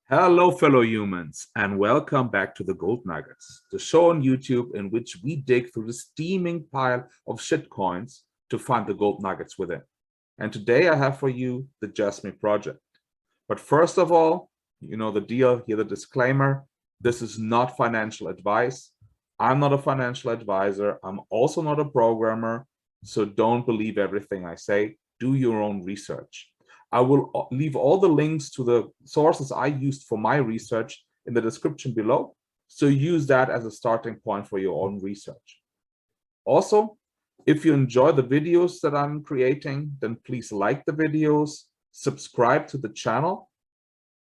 Hello, fellow humans, and welcome back to the Gold Nuggets, the show on YouTube in which we dig through the steaming pile of shitcoins to find the gold nuggets within. And today I have for you the Jasmy project. But first of all, you know the deal, here the disclaimer. This is not financial advice. I'm not a financial advisor. I'm also not a programmer. So don't believe everything I say. Do your own research. I will leave all the links to the sources I used for my research in the description below. So use that as a starting point for your own research. Also, if you enjoy the videos that I'm creating, then please like the videos, subscribe to the channel,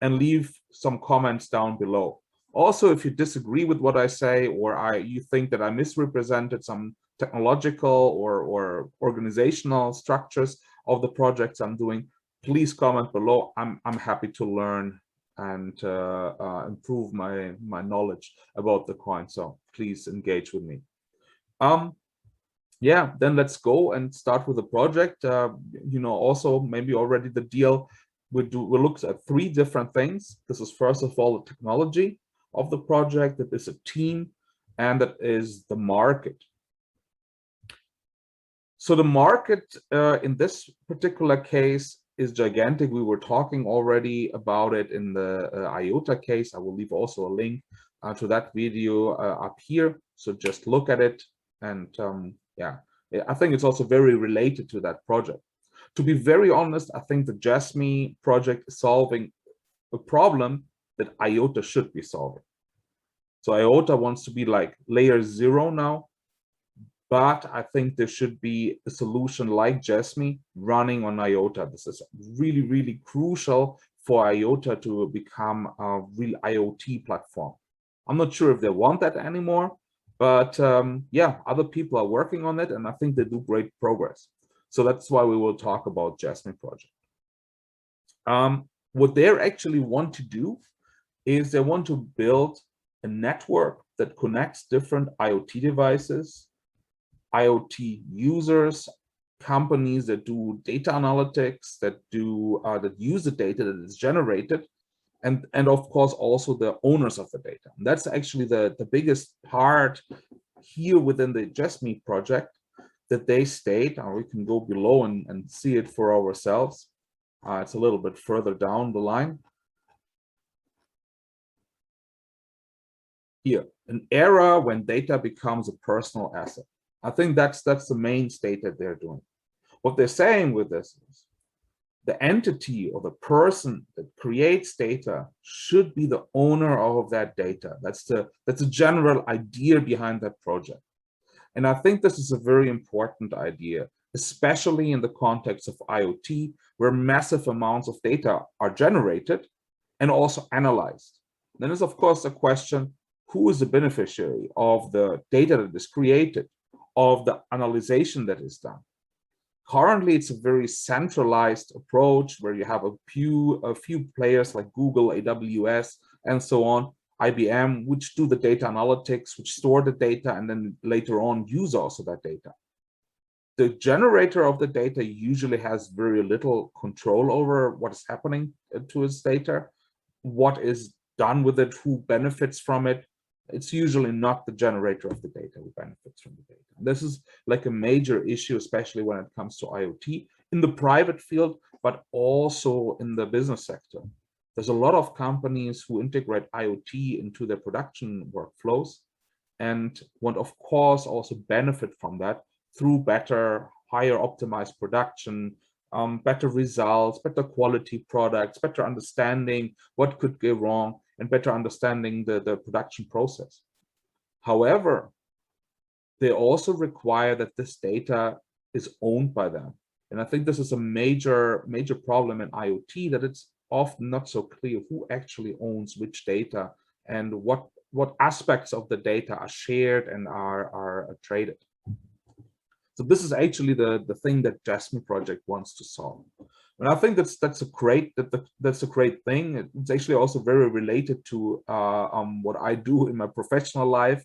and leave some comments down below. Also, if you disagree with what I say, or you think that I misrepresented some technological or organizational structures of the projects I'm doing, please comment below. I'm happy to learn and improve my knowledge about the coin. So please engage with me. Yeah, then let's go and start with the project. Also maybe already the deal. We'll look at three different things. This is first of all the technology of the project, that is a team, and that is the market. So the market in this particular case is gigantic. We were talking already about it in the IOTA case. I will leave also a link to that video up here. So just look at it. And yeah, I think it's also very related to that project. To be very honest, I think the Jasmy project is solving a problem that IOTA should be solving. So IOTA wants to be like layer 0 now. But I think there should be a solution like Jasmy running on IOTA. This is really, really crucial for IOTA to become a real IoT platform. I'm not sure if they want that anymore, but yeah, other people are working on it, and I think they do great progress. So that's why we will talk about Jasmy project. What they actually want to do is they want to build a network that connects different IoT devices, IoT users, companies that do data analytics, that use the data that is generated, and of course also the owners of the data. And that's actually the biggest part here within the Jasmy project that they state, and we can go below and see it for ourselves. It's a little bit further down the line. Here, an era when data becomes a personal asset. I think that's the main state that they're doing. What they're saying with this is the entity or the person that creates data should be the owner of that data. That's a general idea behind that project. And I think this is a very important idea, especially in the context of IoT, where massive amounts of data are generated and also analyzed. Then there's of course a question, who is the beneficiary of the data that is created, of the analyzation that is done? Currently, it's a very centralized approach where you have a few players like Google, AWS, and so on, IBM, which do the data analytics, which store the data, and then later on use also that data. The generator of the data usually has very little control over what is happening to its data, what is done with it, who benefits from it. It's usually not the generator of the data who benefits from the data. This is like a major issue, especially when it comes to IoT in the private field, but also in the business sector. There's a lot of companies who integrate IoT into their production workflows and want, of course, also benefit from that through better, higher optimized production, better results, better quality products, better understanding what could go wrong, and better understanding the production process. However, they also require that this data is owned by them. And I think this is a major problem in IoT, that it's often not so clear who actually owns which data and what aspects of the data are shared and are traded. So this is actually the thing that Jasmy project wants to solve. And I think that's a great thing. It's actually also very related to what I do in my professional life.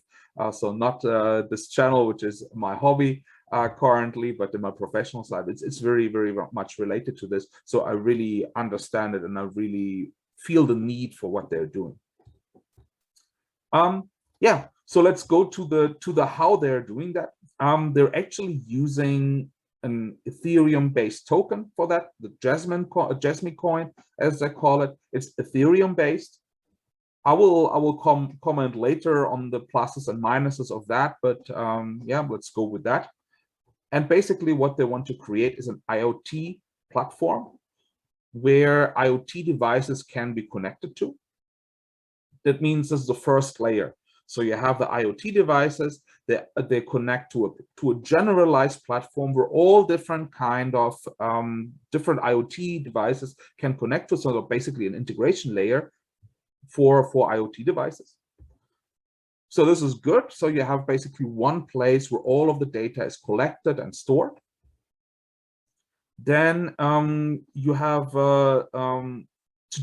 So not this channel, which is my hobby currently, but in my professional side, it's very much related to this. So I really understand it, and I really feel the need for what they're doing. Yeah, so let's go to the how they're doing that. They're actually using an Ethereum-based token for that, the JasmyCoin, as they call it. It's Ethereum-based. I will comment later on the pluses and minuses of that, but yeah, let's go with that. And basically what they want to create is an IoT platform where IoT devices can be connected to. That means this is the first layer. So you have the IoT devices, they connect to a generalized platform where all different kind of different IoT devices can connect to. So basically an integration layer for IoT devices. So this is good. So you have basically one place where all of the data is collected and stored. Then you have to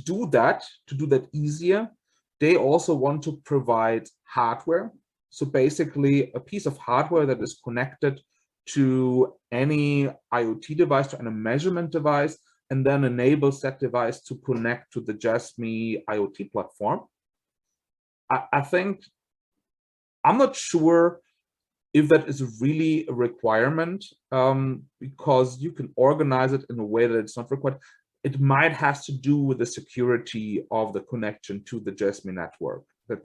do that easier, they also want to provide hardware. So basically a piece of hardware that is connected to any IoT device, to any measurement device, and then enables that device to connect to the Jasmy IoT platform. I think, I'm not sure if that is really a requirement, because you can organize it in a way that it's not required. It might have to do with the security of the connection to the Jasmy network, that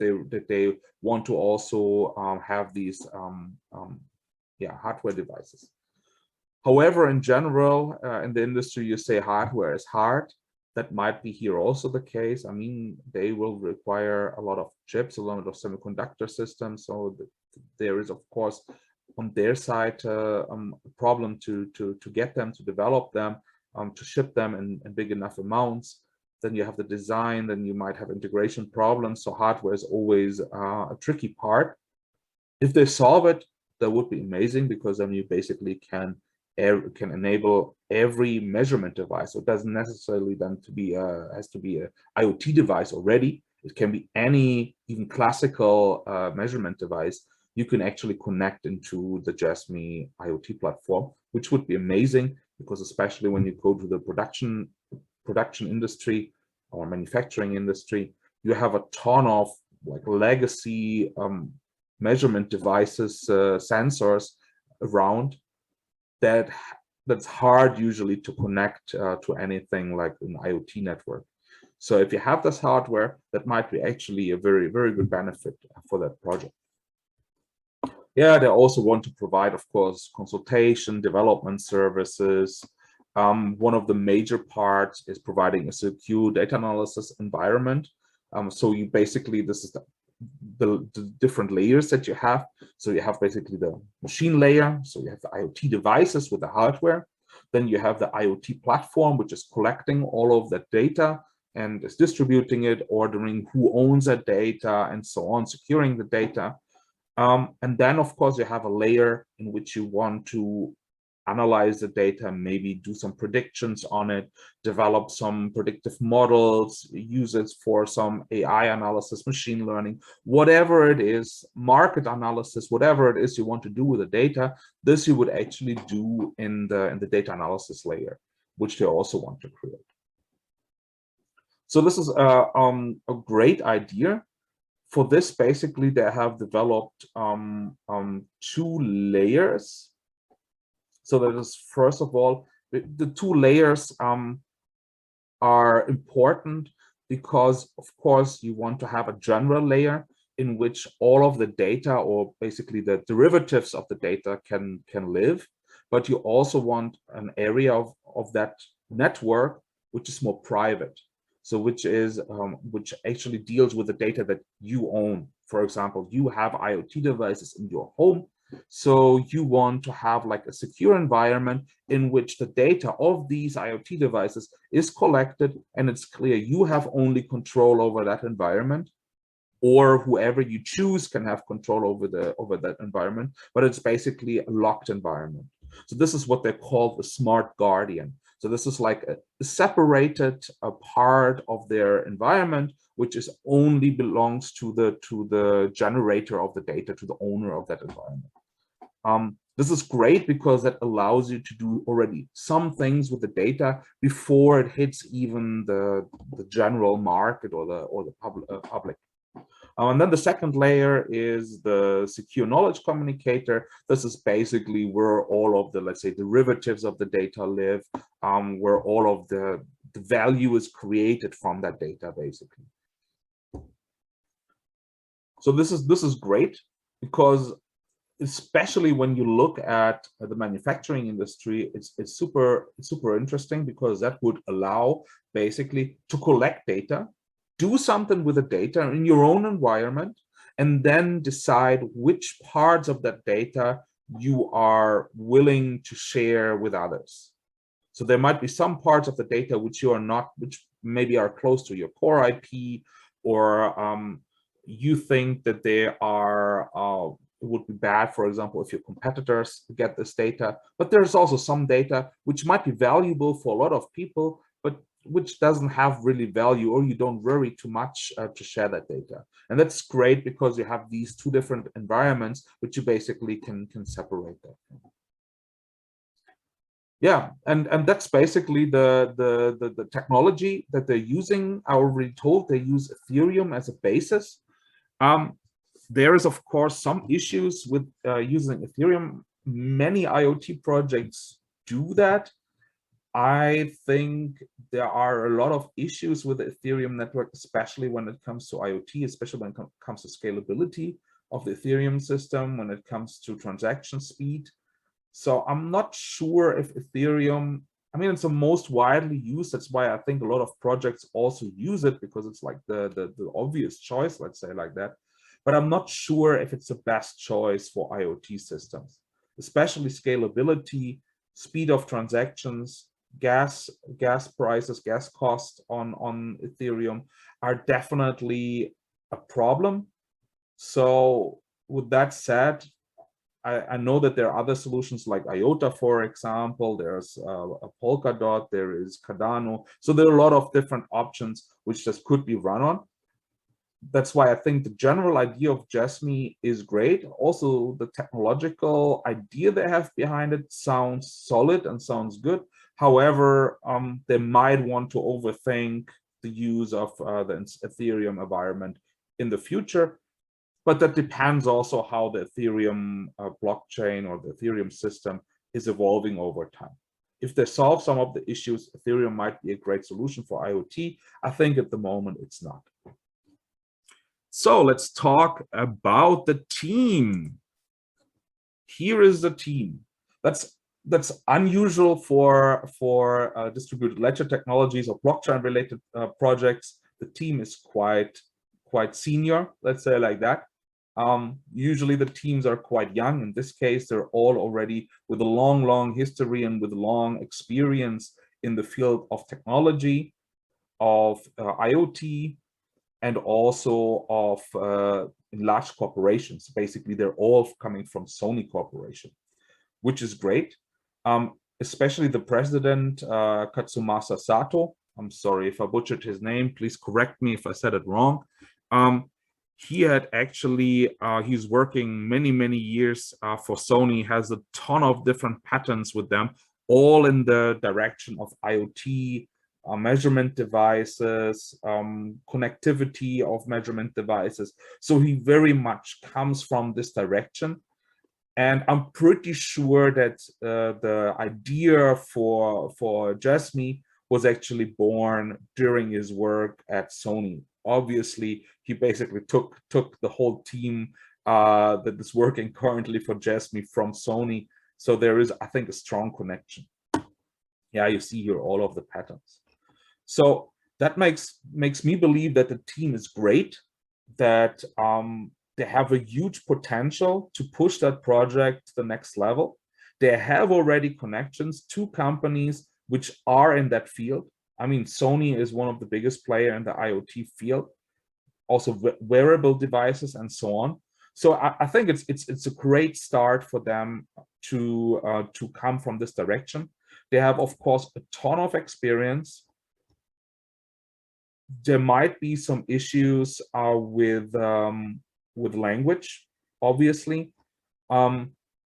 they want to also have these hardware devices. However, in general, in the industry, you say hardware is hard. That might be here also the case. I mean, they will require a lot of chips, a lot of semiconductor systems. So there is, of course, on their side, a problem to get them, to develop them, to ship them in big enough amounts. Then you have the design, then you might have integration problems. So hardware is always a tricky part. If they solve it, that would be amazing, because then you basically can enable every measurement device. So it doesn't necessarily then has to be a IoT device already. It can be any even classical measurement device. You can actually connect into the Jasmy IoT platform, which would be amazing, because especially when you go to the production industry or manufacturing industry, you have a ton of like legacy measurement devices, sensors around, that's hard usually to connect to anything like an IoT network. So if you have this hardware, that might be actually a very, very good benefit for that project. Yeah, they also want to provide, of course, consultation, development services. One of the major parts is providing a secure data analysis environment. So you basically, this is the different layers that you have. So you have basically the machine layer. So you have the IoT devices with the hardware. Then you have the IoT platform, which is collecting all of that data and is distributing it, ordering who owns that data, and so on, securing the data. And then, of course, you have a layer in which you want to analyze the data, maybe do some predictions on it, develop some predictive models, use it for some AI analysis, machine learning, whatever it is, market analysis, whatever it is you want to do with the data. This you would actually do in the data analysis layer, which they also want to create. So this is a great idea. For this, basically, they have developed 2 layers. So that is, first of all, the 2 layers are important because, of course, you want to have a general layer in which all of the data, or basically the derivatives of the data, can live. But you also want an area of that network which is more private. So which actually deals with the data that you own. For example, you have IoT devices in your home. So you want to have like a secure environment in which the data of these IoT devices is collected, and it's clear you have only control over that environment, or whoever you choose can have control over that environment, but it's basically a locked environment. So this is what they call the smart guardian. So this is like a separated part of their environment, which is only belongs to the generator of the data, to the owner of that environment. This is great because that allows you to do already some things with the data before it hits even the general market or the public. And then the second layer is the secure knowledge communicator. This is basically where all of the, let's say, derivatives of the data live, where all of the value is created from that data, basically. So this is great because, especially when you look at the manufacturing industry, it's super interesting, because that would allow basically to collect data, do something with the data in your own environment, and then decide which parts of that data you are willing to share with others. So there might be some parts of the data which you are not, which maybe are close to your core IP, or you think that they are, it would be bad, for example, if your competitors get this data. But there's also some data which might be valuable for a lot of people, but which doesn't have really value, or you don't worry too much to share that data. And that's great because you have these two different environments which you basically can separate that. Yeah, and that's basically the technology that they're using. I already told they use Ethereum as a basis. There is, of course, some issues with using Ethereum. Many IoT projects do that. I think there are a lot of issues with the Ethereum network, especially when it comes to IoT, especially when it comes to scalability of the Ethereum system, when it comes to transaction speed. So I'm not sure if Ethereum, I mean, it's the most widely used. That's why I think a lot of projects also use it, because it's like the obvious choice, let's say like that. But I'm not sure if it's the best choice for IoT systems, especially scalability, speed of transactions, gas prices, gas costs on Ethereum are definitely a problem. So with that said, I know that there are other solutions like IOTA, for example. There's a Polkadot, there is Cardano. So there are a lot of different options which this could be run on. That's why I think the general idea of Jasmy is great. Also, the technological idea they have behind it sounds solid and sounds good. However, they might want to overthink the use of the Ethereum environment in the future. But that depends also how the Ethereum blockchain or the Ethereum system is evolving over time. If they solve some of the issues, Ethereum might be a great solution for IoT. I think at the moment it's not. So let's talk about the team. Here is the team. That's unusual for distributed ledger technologies or blockchain related projects. The team is quite senior, let's say like that. Usually the teams are quite young. In this case, they're all already with a long history and with long experience in the field of technology, of IoT, and also of large corporations. Basically, they're all coming from Sony Corporation, which is great. Especially the president, Katsumasa Sato. I'm sorry if I butchered his name. Please correct me if I said it wrong. He had actually, he's working many years for Sony, has a ton of different patents with them, all in the direction of IoT, measurement devices, connectivity of measurement devices. So he very much comes from this direction. And I'm pretty sure that the idea for Jasmy was actually born during his work at Sony. Obviously, he basically took the whole team that is working currently for Jasmy from Sony. So there is, I think, a strong connection. Yeah, you see here all of the patterns. So that makes me believe that the team is great, that they have a huge potential to push that project to the next level. They have already connections to companies which are in that field. I mean, Sony is one of the biggest players in the IoT field, also wearable devices and so on. So I think it's a great start for them to come from this direction. They have, of course, a ton of experience. There might be some issues with language, obviously.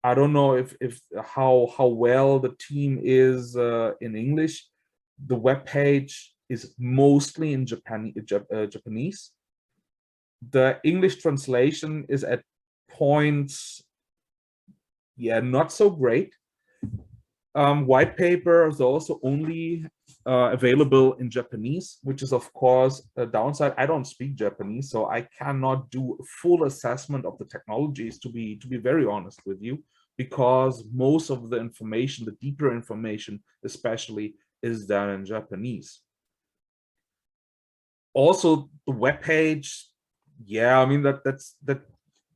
I don't know if how well the team is in English. The web page is mostly in Japanese. The English translation is at points, yeah, not so great. White paper is also only available in Japanese, which is of course a downside. I don't speak Japanese, so I cannot do a full assessment of the technologies, to be very honest with you, because most of the information, the deeper information especially, is done in Japanese. Also, the web page, yeah, I mean that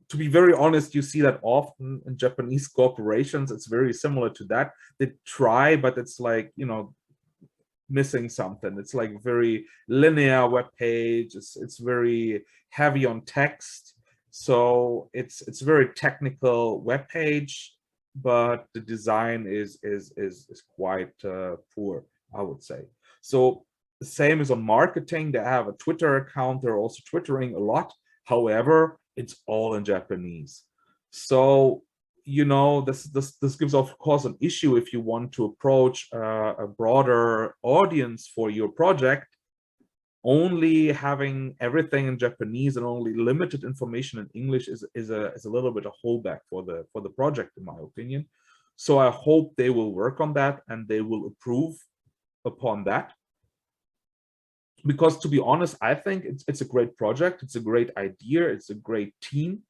to be very honest, you see that often in Japanese corporations. It's very similar to that. They try, but it's like, you know, missing something. It's like very linear web page. It's very heavy on text. So it's very technical web page, but the design is quite poor, I would say. So the same is on marketing. They have a Twitter account. They're also twittering a lot. However, it's all in Japanese. So, you know, this gives, of course, an issue if you want to approach a broader audience for your project. Only having everything in Japanese and only limited information in English is a little bit a holdback for the project, in my opinion. So I hope they will work on that and they will improve upon that. Because to be honest, I think it's a great project. It's a great idea. It's a great team.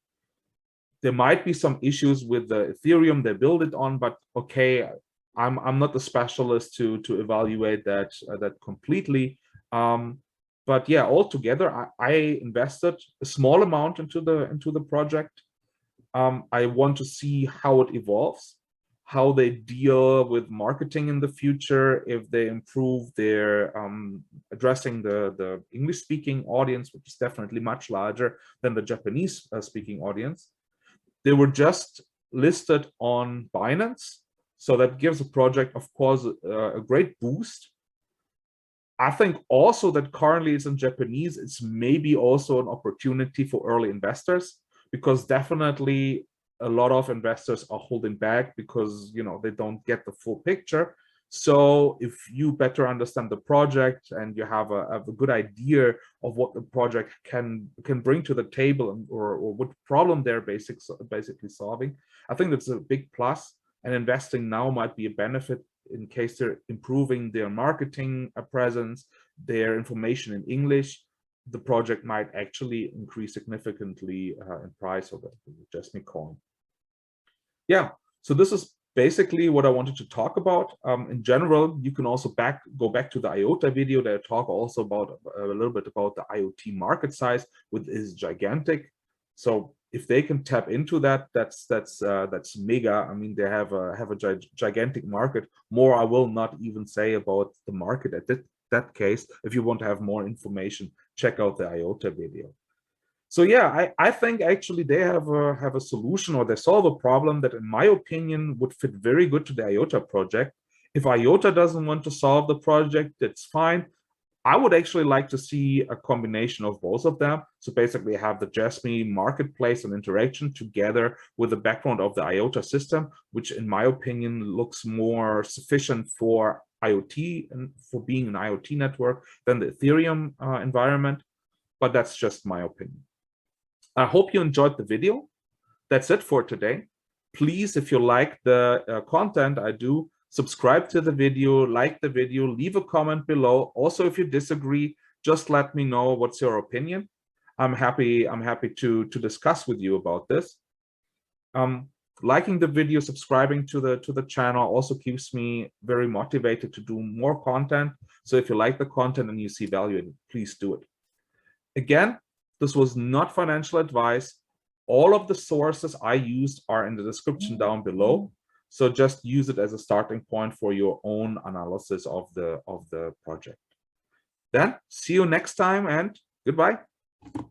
There might be some issues with the Ethereum they build it on, but okay, I'm not the specialist to evaluate that completely. But yeah, altogether, I invested a small amount into the project. I want to see how it evolves, how they deal with marketing in the future, if they improve their addressing the English-speaking audience, which is definitely much larger than the Japanese-speaking audience. They were just listed on Binance, so that gives a project, of course, a great boost. I think also that currently it's in Japanese. It's maybe also an opportunity for early investors, because definitely a lot of investors are holding back because, you know, they don't get the full picture. So if you better understand the project and you have a good idea of what the project can bring to the table, or what problem they're basically solving, I think that's a big plus. And investing now might be a benefit in case they're improving their marketing presence, their information in English. The project might actually increase significantly in price of the JasmyCoin. Yeah, so this is basically what I wanted to talk about. In general, you can also go back to the IOTA video that I talk also about a little bit about the IoT market size, which is gigantic. So if they can tap into that, that's mega. I mean, they have a gigantic market. More I will not even say about the market at that case. If you want to have more information, check out the IOTA video. So yeah, I think actually they have a solution, or they solve a problem that, in my opinion, would fit very good to the IOTA project. If IOTA doesn't want to solve the project, that's fine. I would actually like to see a combination of both of them. So basically have the Jasmy marketplace and interaction together with the background of the IOTA system, which in my opinion looks more sufficient for IoT and for being an IoT network than the Ethereum environment. But that's just my opinion. I hope you enjoyed the video. That's it for today. Please, if you like the content I do, subscribe to the video, like the video, leave a comment below. Also, if you disagree, just let me know what's your opinion. I'm happy to discuss with you about this. Liking the video, subscribing to the channel also keeps me very motivated to do more content. So if you like the content and you see value in it, please do it. Again, this was not financial advice. All of the sources I used are in the description down below. So just use it as a starting point for your own analysis of the project. Then see you next time, and goodbye.